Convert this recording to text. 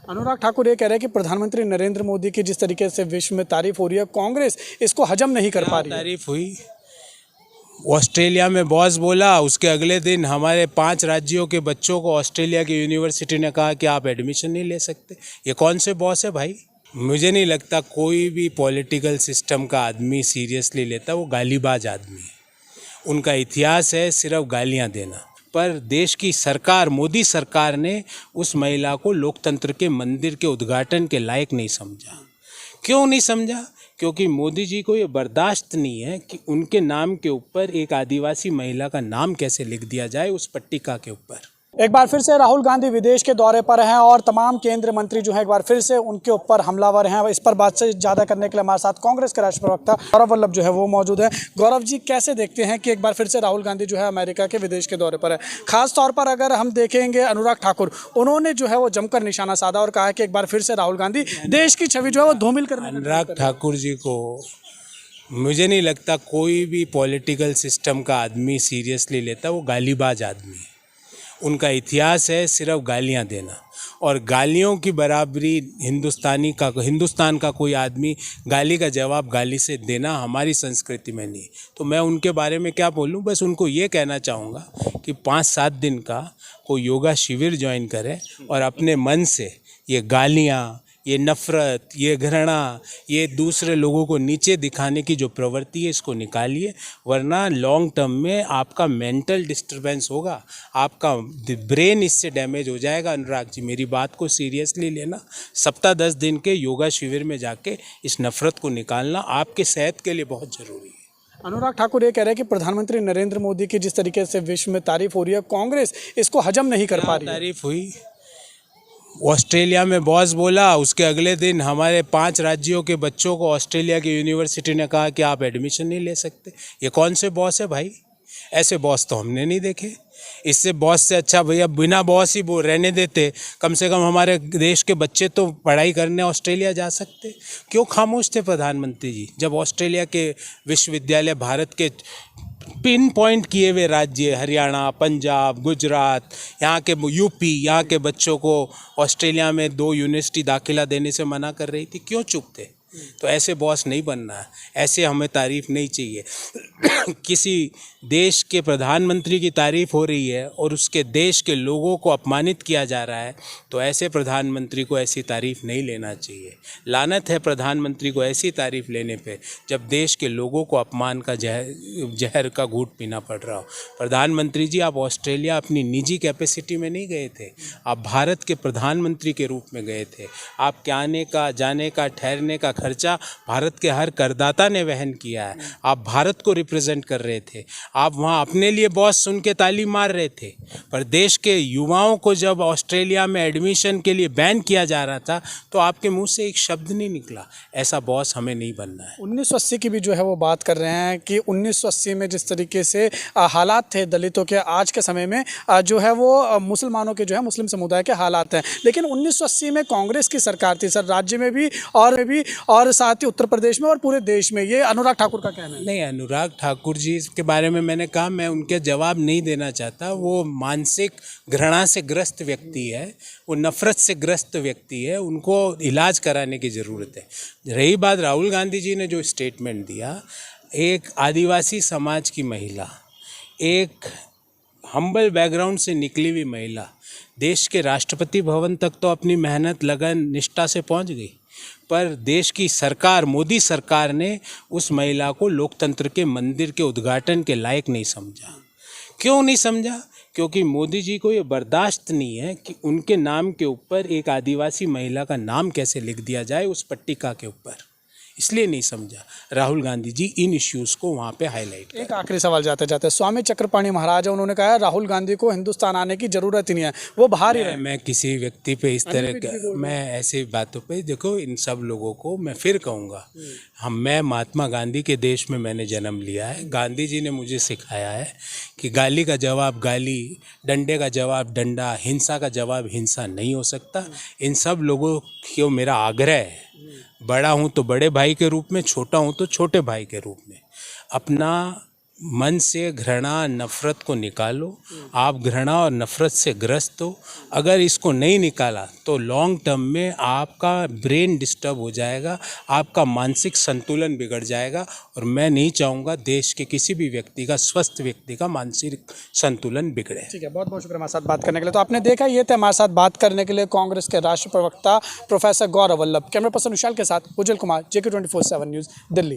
अनुराग ठाकुर ये कह रहे हैं कि प्रधानमंत्री नरेंद्र मोदी की जिस तरीके से विश्व में तारीफ हो रही है, कांग्रेस इसको हजम नहीं कर पा रही है। तारीफ हुई। ऑस्ट्रेलिया में बॉस बोला, उसके अगले दिन हमारे 5 राज्यों के बच्चों को ऑस्ट्रेलिया की यूनिवर्सिटी ने कहा कि आप एडमिशन नहीं ले सकते। ये कौन से बॉस है भाई? मुझे नहीं लगता कोई भी पॉलिटिकल सिस्टम का आदमी सीरियसली लेता। वो गालीबाज आदमी है। उनका इतिहास है सिर्फ गालियां देना। पर देश की सरकार, मोदी सरकार ने उस महिला को लोकतंत्र के मंदिर के उद्घाटन के लायक नहीं समझा। क्यों नहीं समझा? क्योंकि मोदी जी को ये बर्दाश्त नहीं है कि उनके नाम के ऊपर एक आदिवासी महिला का नाम कैसे लिख दिया जाए उस पट्टिका के ऊपर। एक बार फिर से राहुल गांधी विदेश के दौरे पर हैं और तमाम केंद्रीय मंत्री जो है एक बार फिर से उनके ऊपर हमलावर हैं। इस पर बातचीत ज़्यादा करने के लिए हमारे साथ कांग्रेस के राष्ट्रीय प्रवक्ता गौरव वल्लभ जो है वो मौजूद है। गौरव जी, कैसे देखते हैं कि एक बार फिर से राहुल गांधी जो है अमेरिका के विदेश के दौरे पर है? खास तौर पर अगर हम देखेंगे अनुराग ठाकुर, उन्होंने जो है वो जमकर निशाना साधा और कहा कि एक बार फिर से राहुल गांधी देश की छवि जो है वो धूमिल करने। अनुराग ठाकुर जी को मुझे नहीं लगता कोई भी पॉलिटिकल सिस्टम का आदमी सीरियसली लेता। वो गालीबाज आदमी है। उनका इतिहास है सिर्फ गालियां देना, और गालियों की बराबरी हिंदुस्तान का कोई आदमी गाली का जवाब गाली से देना हमारी संस्कृति में नहीं। तो मैं उनके बारे में क्या बोलूं? बस उनको ये कहना चाहूँगा कि 5-7 दिन का कोई योगा शिविर ज्वाइन करें और अपने मन से ये गालियाँ, ये नफ़रत, ये घृणा, ये दूसरे लोगों को नीचे दिखाने की जो प्रवृत्ति है इसको निकालिए, वरना लॉन्ग टर्म में आपका मेंटल डिस्टर्बेंस होगा, आपका ब्रेन इससे डैमेज हो जाएगा। अनुराग जी, मेरी बात को सीरियसली लेना। सप्ताह 10 दिन के योगा शिविर में जाके इस नफ़रत को निकालना आपके सेहत के लिए बहुत ज़रूरी है। अनुराग ठाकुर ये कह रहे हैं कि प्रधानमंत्री नरेंद्र मोदी की जिस तरीके से विश्व में तारीफ हो रही है, कांग्रेस इसको हजम नहीं कर पा रही है। तारीफ हुई। ऑस्ट्रेलिया में बॉस बोला, उसके अगले दिन हमारे 5 राज्यों के बच्चों को ऑस्ट्रेलिया की यूनिवर्सिटी ने कहा कि आप एडमिशन नहीं ले सकते। ये कौन से बॉस है भाई? ऐसे बॉस तो हमने नहीं देखे। इससे बॉस से अच्छा भैया बिना बॉस ही रहने देते। कम से कम हमारे देश के बच्चे तो पढ़ाई करने ऑस्ट्रेलिया जा सकते। क्यों खामोश थे प्रधानमंत्री जी जब ऑस्ट्रेलिया के विश्वविद्यालय भारत के पिन पॉइंट किए हुए राज्य हरियाणा, पंजाब, गुजरात, यहाँ के यूपी, यहाँ के बच्चों को ऑस्ट्रेलिया में 2 यूनिवर्सिटी दाखिला देने से मना कर रही थी? क्यों चुप थे? तो ऐसे बॉस नहीं बनना है, ऐसे हमें तारीफ नहीं चाहिए। किसी देश के प्रधानमंत्री की तारीफ हो रही है और उसके देश के लोगों को अपमानित किया जा रहा है, तो ऐसे प्रधानमंत्री को ऐसी तारीफ नहीं लेना चाहिए। लानत है प्रधानमंत्री को ऐसी तारीफ लेने पे जब देश के लोगों को अपमान का जहर का घूंट पीना पड़ रहा हो। प्रधानमंत्री जी, आप ऑस्ट्रेलिया अपनी निजी कैपेसिटी में नहीं गए थे, आप भारत के प्रधानमंत्री के रूप में गए थे। आपके आने का, जाने का, ठहरने का खर्चा भारत के हर करदाता ने वहन किया है। आप भारत को रिप्रेजेंट कर रहे थे। आप वहाँ अपने लिए बॉस सुन के ताली मार रहे थे, पर देश के युवाओं को जब ऑस्ट्रेलिया में एडमिशन के लिए बैन किया जा रहा था तो आपके मुंह से एक शब्द नहीं निकला। ऐसा बॉस हमें नहीं बनना है। 1980 की भी जो है वो बात कर रहे हैं कि 1980 में जिस तरीके से हालात थे दलितों के, आज के समय में जो है वो मुसलमानों के जो है मुस्लिम समुदाय के हालात हैं। लेकिन 1980 में कांग्रेस की सरकार थी सर, राज्य में भी और साथ ही उत्तर प्रदेश में और पूरे देश में। ये अनुराग ठाकुर का कहना है। नहीं, अनुराग ठाकुर जी के बारे में मैंने कहा, मैं उनके जवाब नहीं देना चाहता। वो मानसिक घृणा से ग्रस्त व्यक्ति है, वो नफ़रत से ग्रस्त व्यक्ति है, उनको इलाज कराने की ज़रूरत है। रही बात राहुल गांधी जी ने जो स्टेटमेंट दिया, एक आदिवासी समाज की महिला, एक हम्बल बैकग्राउंड से निकली हुई महिला देश के राष्ट्रपति भवन तक तो अपनी मेहनत, लगन, निष्ठा से पहुंच गई, पर देश की सरकार, मोदी सरकार ने उस महिला को लोकतंत्र के मंदिर के उद्घाटन के लायक नहीं समझा। क्यों नहीं समझा? क्योंकि मोदी जी को ये बर्दाश्त नहीं है कि उनके नाम के ऊपर एक आदिवासी महिला का नाम कैसे लिख दिया जाए उस पट्टिका के ऊपर, इसलिए नहीं समझा। राहुल गांधी जी इन इश्यूज़ को वहाँ पे हाईलाइट एक आखिरी सवाल जाते जाते, स्वामी चक्रपाणी महाराज, उन्होंने कहा है राहुल गांधी को हिंदुस्तान आने की ज़रूरत ही नहीं है, वो बाहर ही रहे। मैं किसी व्यक्ति पे इस तरह का, मैं ऐसी बातों पे, देखो इन सब लोगों को मैं फिर कहूँगा, मैं महात्मा गांधी के देश में मैंने जन्म लिया है। गांधी जी ने मुझे सिखाया है कि गाली का जवाब गाली, डंडे का जवाब डंडा, हिंसा का जवाब हिंसा नहीं हो सकता। इन सब लोगों को मेरा आग्रह है, बड़ा हूँ तो बड़े भाई के रूप में, छोटा हूँ तो छोटे भाई के रूप में, अपना मन से घृणा नफरत को निकालो। आप घृणा और नफरत से ग्रस्त हो, अगर इसको नहीं निकाला तो लॉन्ग टर्म में आपका ब्रेन डिस्टर्ब हो जाएगा, आपका मानसिक संतुलन बिगड़ जाएगा। और मैं नहीं चाहूँगा देश के किसी भी व्यक्ति का, स्वस्थ व्यक्ति का मानसिक संतुलन बिगड़े। ठीक है, बहुत बहुत शुक्रिया हमारे साथ बात करने के लिए। तो आपने देखा, ये थे हमारे साथ बात करने के लिए कांग्रेस के राष्ट्रीय प्रवक्ता professor Gaurav Vallabh. Camera person विशाल के साथ उज्जवल कुमार, JK24/7 न्यूज़, दिल्ली।